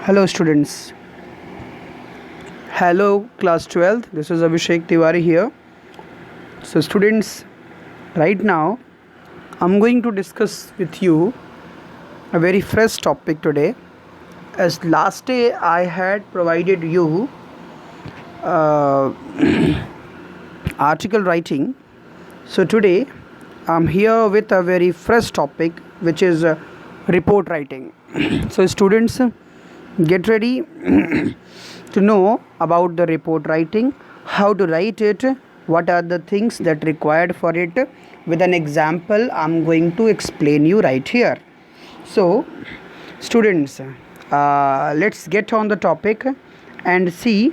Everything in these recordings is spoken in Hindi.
Hello students. Hello class 12th. This is Abhishek Tiwari here. So students, right now I'm going to discuss with you a very fresh topic today. As last day I had provided you uh, article writing. So today I'm here with a very fresh topic which is report writing. So students, get ready to know about the report writing, how to write it, what are the things that required for it. With an example I'm going to explain you right here. So students, let's get on the topic and see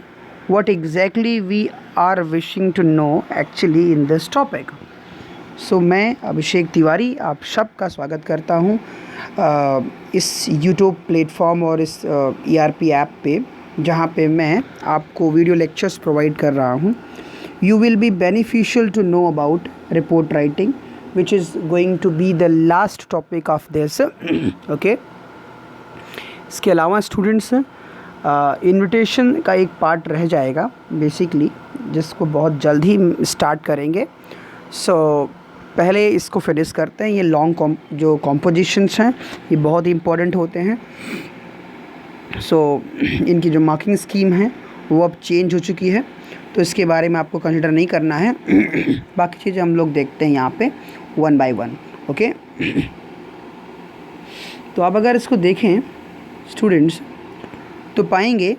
what exactly we are wishing to know actually in this topic. सो मैं अभिषेक तिवारी आप सबका स्वागत करता हूँ इस यूट्यूब प्लेटफॉर्म और इस ERP ऐप पे, जहाँ पे मैं आपको वीडियो लेक्चर्स प्रोवाइड कर रहा हूँ. You will be beneficial to know about report writing which is going to be the last topic of this. Okay, इसके अलावा स्टूडेंट्स इन्विटेशन का एक पार्ट रह जाएगा बेसिकली, जिसको बहुत जल्द ही स्टार्ट करेंगे. सो पहले इसको फिनिश करते हैं. ये लॉन्ग जो कॉम्पोजिशंस हैं ये बहुत ही इम्पोर्टेंट होते हैं. सो इनकी जो मार्किंग स्कीम है वो अब चेंज हो चुकी है, तो इसके बारे में आपको कंसिडर नहीं करना है. बाकी चीज़ें हम लोग देखते हैं यहाँ पे वन बाय वन. ओके, तो आप अगर इसको देखें स्टूडेंट्स तो पाएंगे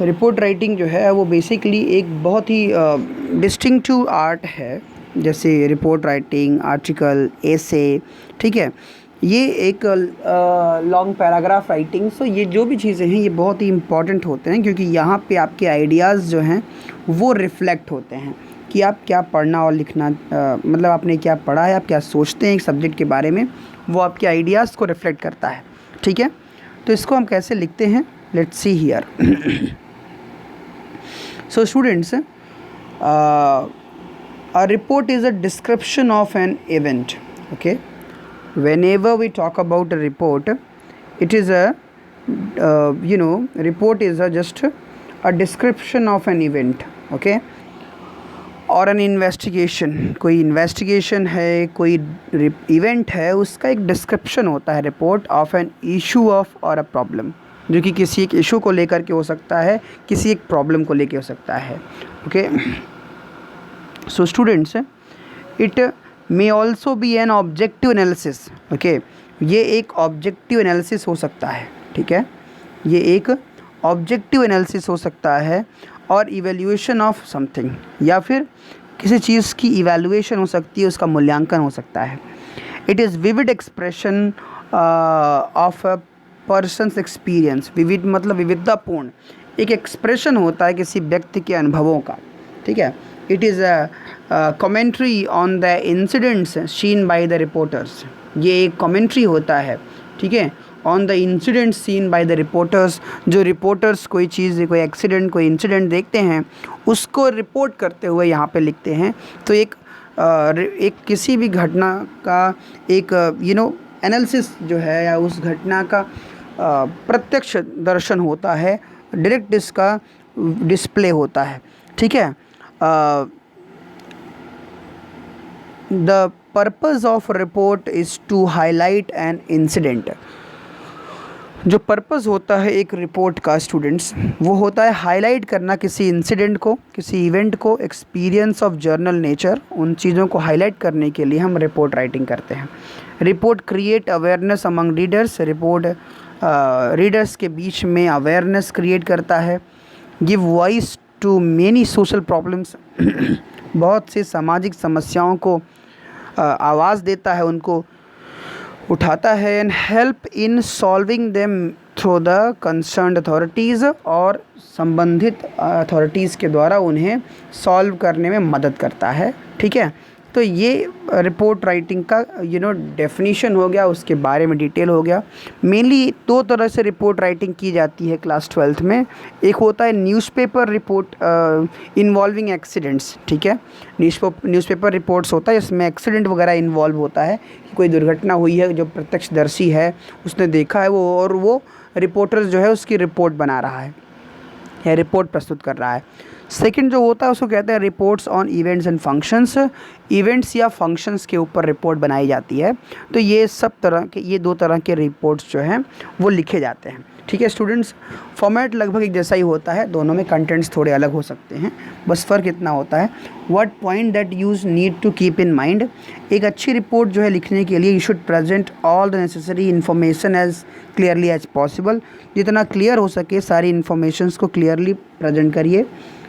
रिपोर्ट राइटिंग जो है वो बेसिकली एक बहुत ही डिस्टिंक्टिव आर्ट है. जैसे रिपोर्ट राइटिंग, आर्टिकल, एसे, ठीक है, ये एक लॉन्ग पैराग्राफ राइटिंग. सो ये जो भी चीज़ें हैं ये बहुत ही इम्पॉर्टेंट होते हैं, क्योंकि यहाँ पे आपके आइडियाज़ जो हैं वो रिफ़्लेक्ट होते हैं कि आप क्या पढ़ना और लिखना, मतलब आपने क्या पढ़ा है, आप क्या सोचते हैं एक सब्जेक्ट के बारे में, वो आपके आइडियाज़ को रिफ़्लेक्ट करता है. ठीक है, तो इसको हम कैसे लिखते हैं, let's see here. So students, a report is a description of an event. Okay, whenever we talk about a report, it is a report is just a description of an event. Okay, और an investigation, कोई investigation है, कोई event है, उसका एक description होता है report of an issue of or a problem, जो कि किसी एक इशू को लेकर के हो सकता है, किसी एक प्रॉब्लम को लेकर हो सकता है. Okay, so students, it may also be an objective analysis. Okay, ये एक ऑब्जेक्टिव एनालिसिस हो सकता है. ठीक है, ये एक ऑब्जेक्टिव एनालिसिस हो सकता है और इवेल्यूएशन ऑफ समथिंग, या फिर किसी चीज़ की इवेल्यूएशन हो सकती है, उसका मूल्यांकन हो सकता है. It is vivid expression of a persons experience. विविध मतलब विविधतापूर्ण एक एक्सप्रेशन होता है किसी व्यक्ति के अनुभवों का. ठीक है, it is a commentary on the incidents seen by the reporters. ये एक कमेंट्री होता है, ठीक है, on the incidents seen by the reporters. जो रिपोर्टर्स कोई चीज़, कोई एक्सीडेंट, कोई इंसिडेंट देखते हैं, उसको रिपोर्ट करते हुए यहाँ पे लिखते हैं. तो एक किसी भी घटना का एक एनालिसिस जो है, या उस घटना का प्रत्यक्ष दर्शन होता है, डायरेक्ट इसका डिस्प्ले होता है. ठीक है, the purpose of report is to highlight an incident. जो पर्पज़ होता है एक रिपोर्ट का स्टूडेंट्स, वो होता है हाईलाइट करना किसी इंसिडेंट को, किसी इवेंट को, एक्सपीरियंस ऑफ जर्नल नेचर. उन चीज़ों को हाईलाइट करने के लिए हम रिपोर्ट राइटिंग करते हैं. Report create awareness among readers. Report readers के बीच में अवेयरनेस क्रिएट करता है. Give voice to many social problems. बहुत सी सामाजिक समस्याओं को आवाज़ देता है, उनको उठाता है. And help in solving them through the concerned authorities. और संबंधित अथॉरिटीज़ के द्वारा उन्हें सॉल्व करने में मदद करता है. ठीक है, तो ये रिपोर्ट राइटिंग का डेफिनीशन हो गया, उसके बारे में डिटेल हो गया। मेनली दो तरह से रिपोर्ट राइटिंग की जाती है क्लास 12th में। एक होता है न्यूज़पेपर रिपोर्ट इन्वॉल्विंग एक्सीडेंट्स, ठीक है। न्यूज़पेपर रिपोर्ट्स होता है, इसमें एक्सीडेंट वगैरह इन्वॉल्व होता है कि कोई दुर्घटना हुई है, जो प्रत्यक्षदर्शी है उसने देखा है वो, और वो रिपोर्टर जो है उसकी रिपोर्ट बना रहा है या रिपोर्ट प्रस्तुत कर रहा है। सेकंड जो होता है उसको कहते हैं reports on events and functions. Events या फंक्शंस के ऊपर रिपोर्ट बनाई जाती है। तो ये सब तरह के, ये दो तरह के रिपोर्ट्स जो हैं वो लिखे जाते हैं, ठीक है स्टूडेंट्स। फॉर्मेट लगभग एक जैसा ही होता है, दोनों में कंटेंट्स थोड़े अलग हो सकते हैं, बस फ़र्क इतना होता है। What point that use need to keep in mind. एक अच्छी रिपोर्ट जो है लिखने के लिए you should present all the necessary information as clearly as possible. जितना क्लियर हो सके सारी इन्फॉर्मेशंस को क्लियरली प्रेजेंट करिए।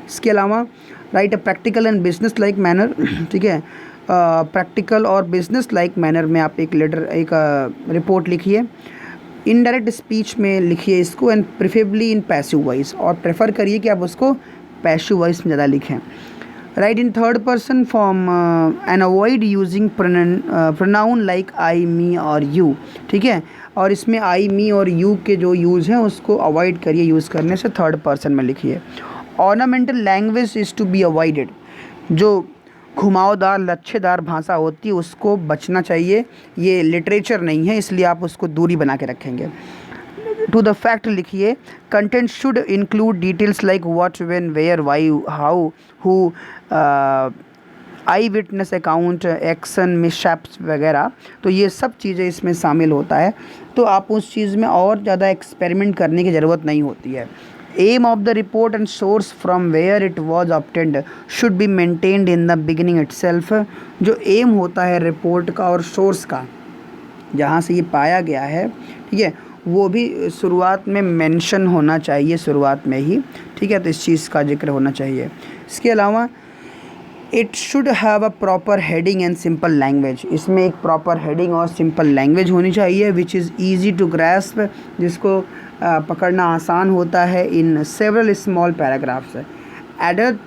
इसके अलावा right a practical and business like manner, ठीक है। प्रैक्टिकल और बिजनेस लाइक मैनर में आप एक रिपोर्ट लिखिए। इनडायरेक्ट स्पीच में लिखिए इसको, and preferably in passive voice, और प्रेफर करिए कि आप उसको पैसिव वॉइस में ज़्यादा लिखें। Right in third person form and avoid using pronoun like I, me और यू, ठीक है। और इसमें आई, मी और यू के जो यूज़ हैं उसको अवॉइड करिए, यूज़ करने से थर्ड पर्सन में लिखिए। Ornamental language is to be avoided. जो घुमावदार लच्छेदार भाषा होती है उसको बचना चाहिए, ये लिटरेचर नहीं है, इसलिए आप उसको दूरी बना के रखेंगे। टू द फैक्ट लिखिए। Content should include details like what, when, where, why, how, who, eyewitness account, action, mishaps वगैरह। तो ये सब चीज़ें इसमें शामिल होता है, तो आप उस चीज़ में और ज़्यादा एक्सपेरिमेंट करने की ज़रूरत नहीं होती है। Aim of the report and source from where it was obtained should be maintained in the beginning itself. जो एम होता है रिपोर्ट का और सोर्स का, जहाँ से ये पाया गया है, ठीक है, वो भी शुरुआत में मेंशन होना चाहिए, शुरुआत में ही, ठीक है। तो इस चीज़ का जिक्र होना चाहिए। इसके अलावा it should have a proper heading and simple language. इसमें एक प्रॉपर हेडिंग और सिंपल लैंग्वेज होनी चाहिए, which is easy to grasp, जिसको पकड़ना आसान होता है। In several small paragraphs added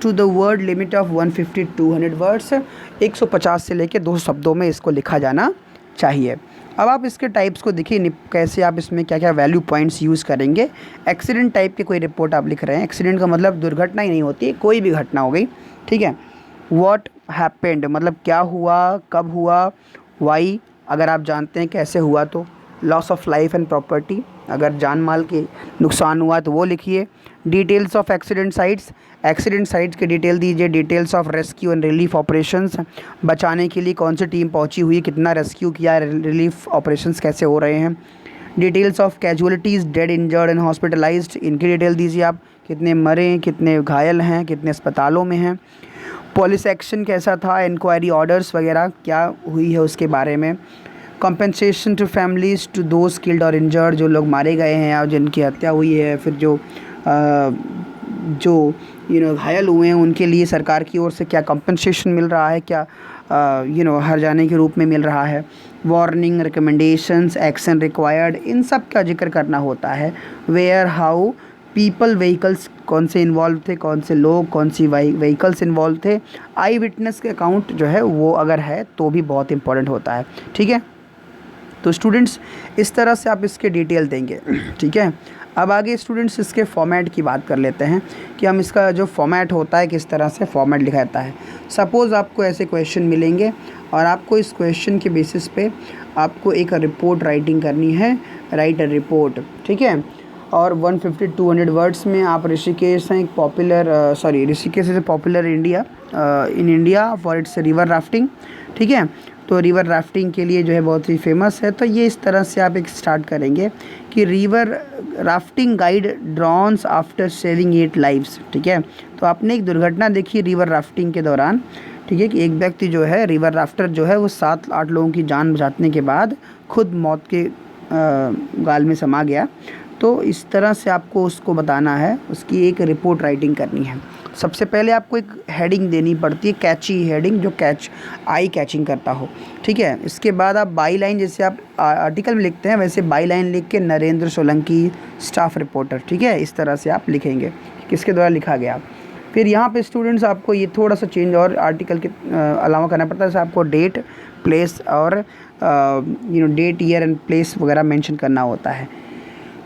to the word limit of 150-200 words. 150 से लेकर 200 शब्दों में इसको लिखा जाना चाहिए। अब आप इसके टाइप्स को देखिए, कैसे आप इसमें क्या क्या वैल्यू पॉइंट्स यूज़ करेंगे। एक्सीडेंट टाइप की कोई रिपोर्ट आप लिख रहे हैं, एक्सीडेंट का मतलब दुर्घटना ही नहीं होती, कोई भी घटना हो गई, ठीक है। व्हाट हैपेंड मतलब क्या हुआ, कब हुआ। वाई अगर आप जानते हैं कैसे हुआ तो। Loss of life and property, अगर जान माल के नुकसान हुआ तो वो लिखिए। Details of accident sites, accident sites के डिटेल दीजिए। Details of rescue and relief operations, बचाने के लिए कौन सी टीम पहुंची हुई, कितना रेस्क्यू किया, रिलीफ ऑपरेशंस कैसे हो रहे हैं। Details of casualties, dead, injured and hospitalised, इनकी डिटेल दीजिए आप, कितने मरे, कितने घायल हैं, कितने अस्पतालों में हैं। पुलिस एक्शन कैसा था, इंक्वायरी ऑर्डर्स वगैरह क्या हुई है उसके बारे में। Compensation to families to those killed और इंजर्ड, जो लोग मारे गए हैं और जिनकी हत्या हुई है, फिर जो घायल हुए हैं उनके लिए सरकार की ओर से क्या कंपनसेशन मिल रहा है, क्या हर जाने के रूप में मिल रहा है। वार्निंग, रिकमेंडेशंस, एक्शन रिक्वायर्ड, इन सब का जिक्र करना होता है। वेयर, हाउ, पीपल, व्हीकल्स, कौन से इन्वॉल्व थे, कौन से लोग, कौन सी व्हीकल्स इन्वॉल्व थे। आई विटनेस के अकाउंट जो है वो अगर है तो भी बहुत इंपॉर्टेंट होता है, ठीक है। तो स्टूडेंट्स इस तरह से आप इसके डिटेल देंगे, ठीक है। अब आगे स्टूडेंट्स इसके फॉर्मेट की बात कर लेते हैं कि हम इसका जो फॉर्मेट होता है किस तरह से फॉर्मेट लिखा जाता है। सपोज़ आपको ऐसे क्वेश्चन मिलेंगे और आपको इस क्वेश्चन के बेसिस पे आपको एक रिपोर्ट राइटिंग करनी है, राइट अ रिपोर्ट, ठीक है। और 150-200 वर्ड्स में आप ऋषिकेश हैं एक popular Rishikesh is popular in India for its river rafting, ठीक है। तो रिवर राफ्टिंग के लिए जो है बहुत ही फेमस है। तो ये इस तरह से आप एक स्टार्ट करेंगे कि river rafting guide drones after saving 8 lives, ठीक है। तो आपने एक दुर्घटना देखी रिवर राफ्टिंग के दौरान, ठीक है, कि एक व्यक्ति जो है रिवर राफ्टर जो है वो 7-8 लोगों की जान बचाने के बाद खुद मौत के गाल में समा गया। तो इस तरह से आपको उसको बताना है, उसकी एक रिपोर्ट राइटिंग करनी है। सबसे पहले आपको एक हेडिंग देनी पड़ती है, कैची हेडिंग, जो आई कैचिंग करता हो, ठीक है। इसके बाद आप बाई लाइन, जैसे आप आर्टिकल में लिखते हैं वैसे बाई लाइन लिख के नरेंद्र सोलंकी स्टाफ रिपोर्टर, ठीक है, इस तरह से आप लिखेंगे किसके द्वारा लिखा गया। फिर यहाँ पे स्टूडेंट्स आपको ये थोड़ा सा चेंज और आर्टिकल के अलावा करना पड़ता है, जैसे आपको डेट, प्लेस और डेट, ईयर एंड प्लेस वगैरह मेंशन करना होता है।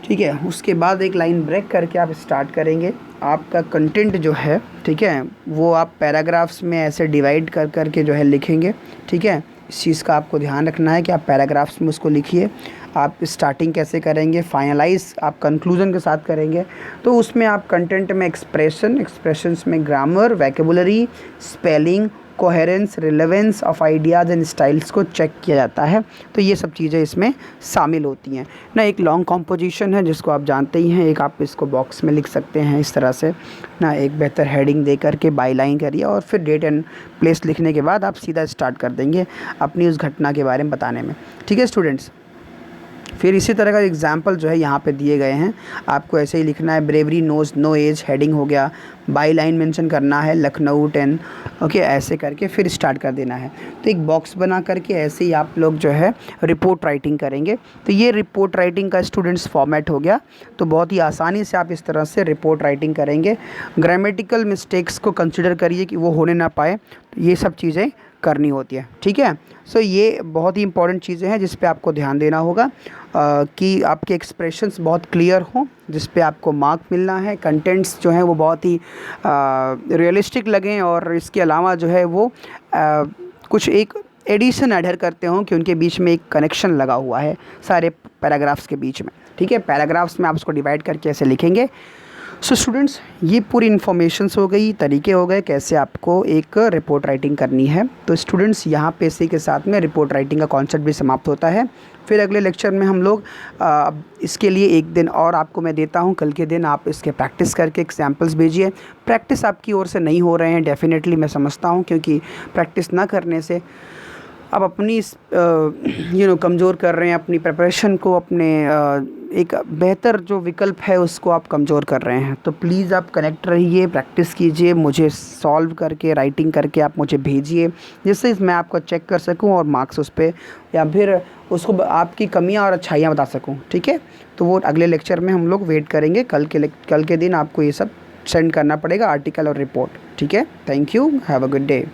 ठीक है, उसके बाद एक लाइन ब्रेक करके आप स्टार्ट करेंगे। आपका कंटेंट जो है, ठीक है, वो आप पैराग्राफ्स में ऐसे डिवाइड कर करके जो है लिखेंगे। ठीक है, इस चीज़ का आपको ध्यान रखना है कि आप पैराग्राफ्स में उसको लिखिए। आप स्टार्टिंग कैसे करेंगे, फाइनलाइज आप कंक्लूजन के साथ करेंगे। तो उसमें आप कंटेंट में एक्सप्रेशंस में grammar, vocabulary, spelling, coherence, relevance of ideas and styles को चेक किया जाता है। तो ये सब चीज़ें इसमें शामिल होती हैं ना। एक लॉन्ग कॉम्पोजिशन है जिसको आप जानते ही हैं, एक आप इसको बॉक्स में लिख सकते हैं इस तरह से ना। एक बेहतर हेडिंग दे करके बाई लाइन करिए और फिर डेट एंड प्लेस लिखने के बाद आप सीधा स्टार्ट कर देंगे अपनी उस घटना के बारे में बताने में। ठीक है स्टूडेंट्स, फिर इसी तरह का एग्जाम्पल जो है यहाँ पे दिए गए हैं, आपको ऐसे ही लिखना है। Bravery knows no age, heading हो गया, बाई लाइन मेंशन करना है लखनऊ 10, ओके, ऐसे करके फिर स्टार्ट कर देना है। तो एक बॉक्स बना करके ऐसे ही आप लोग जो है रिपोर्ट राइटिंग करेंगे। तो ये रिपोर्ट राइटिंग का स्टूडेंट्स फॉर्मेट हो गया। तो बहुत ही आसानी से आप इस तरह से रिपोर्ट राइटिंग करेंगे। ग्रामेटिकल मिस्टेक्स को कंसिडर करिए कि वो होने ना पाए, तो ये सब चीज़ें करनी होती है। ठीक है, सो ये बहुत ही इंपॉर्टेंट चीज़ें हैं जिस पे आपको ध्यान देना होगा कि आपके एक्सप्रेशंस बहुत क्लियर हों, जिस पे आपको मार्क मिलना है। कंटेंट्स जो हैं वो बहुत ही रियलिस्टिक लगें और इसके अलावा जो है वो कुछ एक एडिशन एडर करते हों कि उनके बीच में एक कनेक्शन लगा हुआ है सारे पैराग्राफ्स के बीच में। ठीक है, पैराग्राफ्स में आप उसको डिवाइड करके ऐसे लिखेंगे। सो स्टूडेंट्स, ये पूरी इन्फॉर्मेशंस हो गई, तरीके हो गए कैसे आपको एक रिपोर्ट राइटिंग करनी है। तो स्टूडेंट्स, यहाँ पे इसी के साथ में रिपोर्ट राइटिंग का कॉन्सेप्ट भी समाप्त होता है। फिर अगले लेक्चर में हम लोग इसके लिए एक दिन और आपको मैं देता हूँ। कल के दिन आप इसके प्रैक्टिस करके एग्जाम्पल्स भेजिए। प्रैक्टिस आपकी ओर से नहीं हो रहे हैं, डेफिनेटली मैं समझता हूँ, क्योंकि प्रैक्टिस ना करने से आप अपनी कमज़ोर कर रहे हैं अपनी प्रिपरेशन को, अपने एक बेहतर जो विकल्प है उसको आप कमज़ोर कर रहे हैं। तो प्लीज़ आप कनेक्ट रहिए, प्रैक्टिस कीजिए, मुझे सॉल्व करके राइटिंग करके आप मुझे भेजिए, जिससे मैं आपको चेक कर सकूं और मार्क्स उस पर या फिर उसको आपकी कमियां और अच्छाइयां बता सकूं। ठीक है, तो वो अगले लेक्चर में हम लोग वेट करेंगे। कल के दिन आपको ये सब सेंड करना पड़ेगा, आर्टिकल और रिपोर्ट। ठीक है, thank you, have a good day.